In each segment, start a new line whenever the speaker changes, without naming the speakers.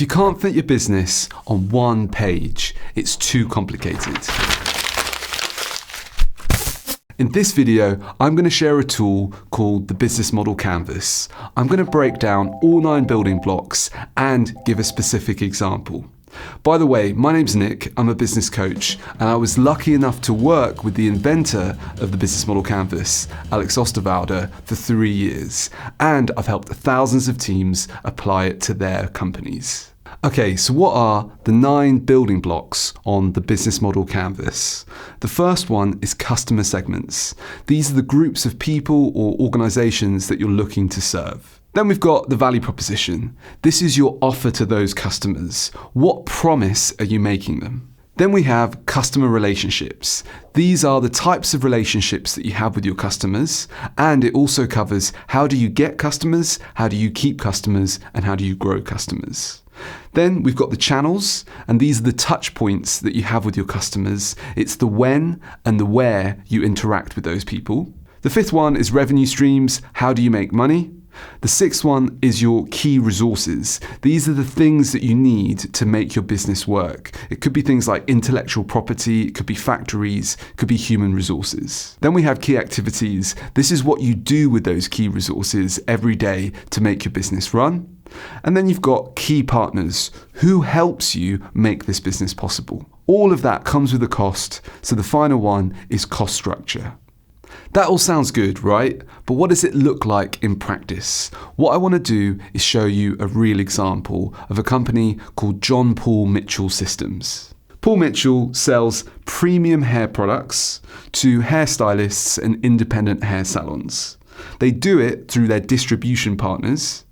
you can't fit your business on one page, it's too complicated. In this video, I'm going to share a tool called the Business Model Canvas. I'm going to break down all 9 building blocks and give a specific example. By the way, my name's Nick, I'm a business coach, and I was lucky enough to work with the inventor of the Business Model Canvas, Osterwalder, for 3 years, and I've helped thousands of teams apply it to their companies. Okay, so what are the 9 building blocks on the Business Model Canvas? The first one is customer segments. These are the groups of people or organizations that you're looking to serve. Then we've got the value proposition. This is your offer to those customers. What promise are you making them? Then we have customer relationships. These are the types of relationships that you have with your customers, and it also covers how do you get customers, how do you keep customers, and how do you grow customers. Then we've got the channels, and these are the touch points that you have with your customers. It's the when and the where you interact with those people. The 5th one is revenue streams. How do you make money? The 6th one is your key resources. These are the things that you need to make your business work. It could be things like intellectual property, it could be factories, it could be human resources. Then we have key activities. This is what you do with those key resources every day to make your business run. And then you've got key partners. Who helps you make this business possible? All of that comes with a cost, so the final one is cost structure. That all sounds good, right? But what does it look like in practice? What I want to do is show you a real example of a company called John Paul Mitchell Systems. Paul Mitchell sells premium hair products to hairstylists and independent hair salons. They do it through their distribution partners,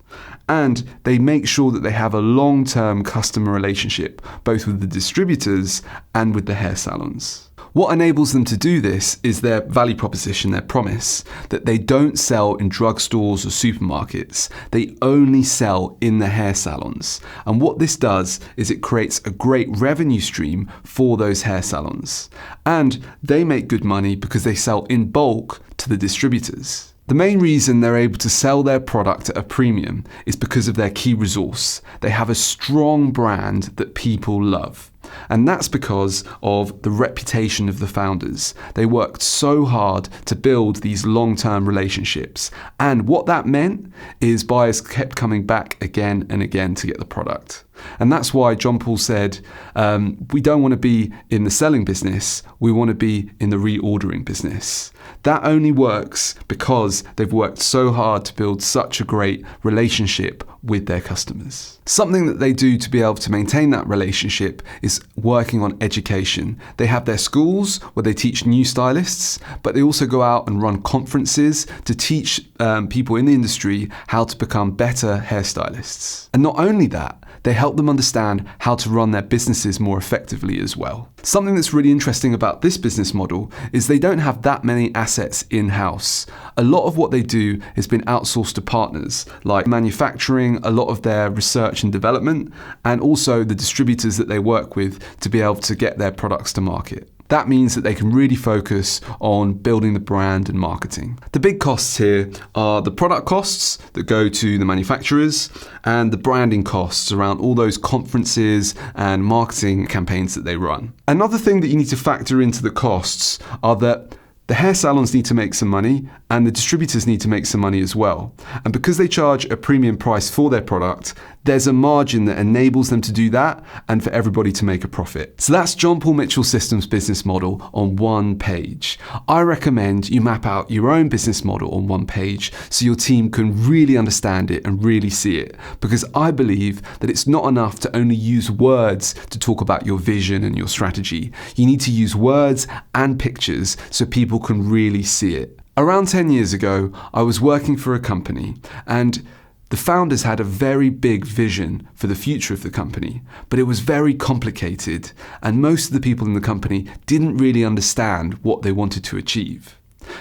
and they make sure that they have a long-term customer relationship, both with the distributors and with the hair salons. What enables them to do this is their value proposition, their promise, that they don't sell in drugstores or supermarkets. They only sell in the hair salons. And what this does is it creates a great revenue stream for those hair salons. And they make good money because they sell in bulk to the distributors. The main reason they're able to sell their product at a premium is because of their key resource. They have a strong brand that people love. And that's because of the reputation of the founders. They worked so hard to build these long-term relationships. And what that meant is buyers kept coming back again and again to get the product. And that's why John Paul said, we don't want to be in the selling business, we want to be in the reordering business. That only works because they've worked so hard to build such a great relationship with their customers. Something that they do to be able to maintain that relationship is working on education. They have their schools where they teach new stylists, but they also go out and run conferences to teach people in the industry how to become better hairstylists. And not only that, they help them understand how to run their businesses more effectively as well. Something that's really interesting about this business model is they don't have that many assets in-house. A lot of what they do has been outsourced to partners, like manufacturing, a lot of their research and development, and also the distributors that they work with to be able to get their products to market. That means that they can really focus on building the brand and marketing. The big costs here are the product costs that go to the manufacturers and the branding costs around all those conferences and marketing campaigns that they run. Another thing that you need to factor into the costs are that the hair salons need to make some money and the distributors need to make some money as well. And because they charge a premium price for their product, there's a margin that enables them to do that and for everybody to make a profit. So that's John Paul Mitchell Systems business model on one page. I recommend you map out your own business model on one page so your team can really understand it and really see it. Because I believe that it's not enough to only use words to talk about your vision and your strategy. You need to use words and pictures so people can really see it. Around 10 years ago, I was working for a company and the founders had a very big vision for the future of the company, but it was very complicated and most of the people in the company didn't really understand what they wanted to achieve.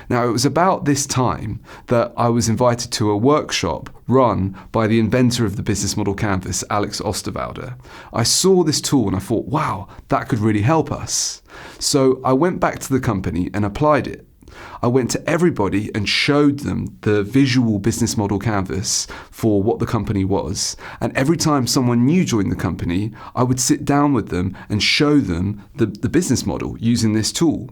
Now, it was about this time that I was invited to a workshop run by the inventor of the Business Model Canvas, Osterwalder. I saw this tool and I thought, wow, that could really help us. So I went back to the company and applied it. I went to everybody and showed them the visual business model canvas for what the company was. And every time someone new joined the company, I would sit down with them and show them the business model using this tool.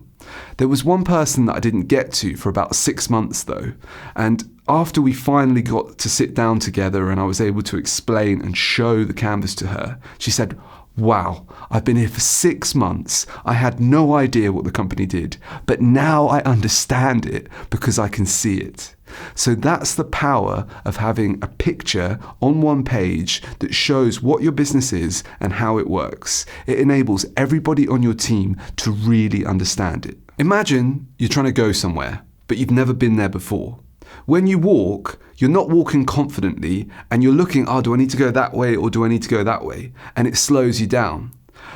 There was one person that I didn't get to for about 6 months though. And after we finally got to sit down together and I was able to explain and show the canvas to her, she said, "Wow, I've been here for 6 months. I had no idea what the company did, but now I understand it because I can see it." So that's the power of having a picture on one page that shows what your business is and how it works. It enables everybody on your team to really understand it. Imagine you're trying to go somewhere, but you've never been there before. When you walk, you're not walking confidently and you're looking, do I need to go that way or do I need to go that way? And it slows you down.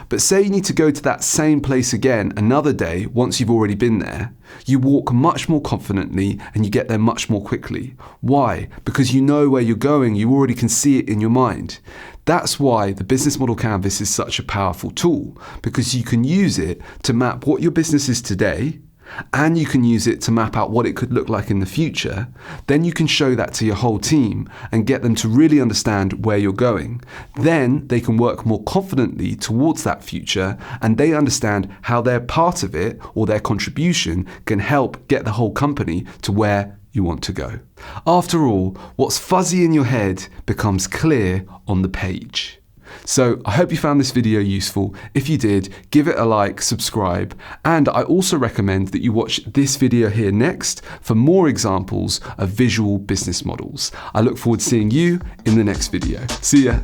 But say you need to go to that same place again another day once you've already been there. You walk much more confidently and you get there much more quickly. Why? Because you know where you're going, you already can see it in your mind. That's why the business model canvas is such a powerful tool, because you can use it to map what your business is today, and you can use it to map out what it could look like in the future. Then you can show that to your whole team and get them to really understand where you're going. Then they can work more confidently towards that future, and they understand how their part of it or their contribution can help get the whole company to where you want to go. After all, what's fuzzy in your head becomes clear on the page. So I hope you found this video useful. If you did, give it a like, subscribe, and I also recommend that you watch this video here next for more examples of visual business models. I look forward to seeing you in the next video. See ya.